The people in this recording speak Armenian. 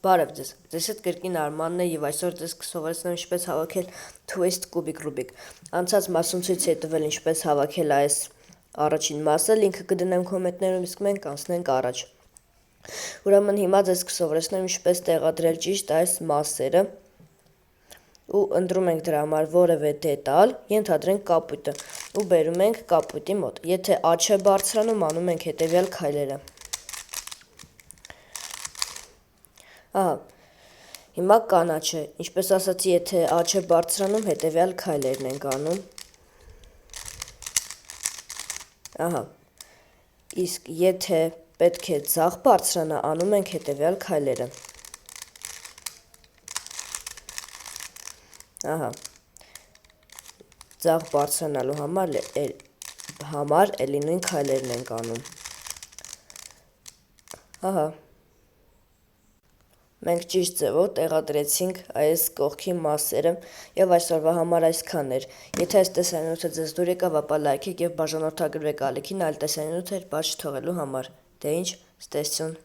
Բարև ձեզ, ձեզ հետ կրկին Արմանն է և այսօր ձեզ կսովորեցնեմ ինչպես հավաքել twist կուբիկ Rubik։ Անցած մասում ցույց էի տվել ինչպես հավաքել այս առաջին մասը, լինքը կդնեմ կոմենտներում, իսկ մենք անցնենք առաջ։ Ուրեմն հիմա ձեզ կսովորեցնեմ ինչպես տեղադրել ճիշտ այս մասերը ու ընտրում ենք դրա համար որևէ դետալ, ենթադրենք կապույտը ու բերում ենք կապույտի մոտ։ Եթե աջ է բարձրանում, անում ենք հետևյալ քայլերը։ Ահա, հիմա կանաչ է, ինչպես ասացի, եթե աջ է բարձրանում, հետևյալ քայլերն ենք անում։ Ահա, իսկ եթե պետք է ձախ բարձրանա, անում ենք հետևյալ քայլերը։ Ահա, ձախ բարձրանալու համար էլի նույն քայլերն ենք անում։ Ահա, մենք ճիշտ ձևով տեղադրեցինք այս կողքի մասերը և այսօրվա համար այսքանն էր։ Եթե այս տեսանյութը ձեզ դուր եկավ, ապա լայքեք և բաժանորդագրվեք ալիքին այլ տեսանյութեր բաց չթողելու համար։ Դե ինչ, ստեսություն։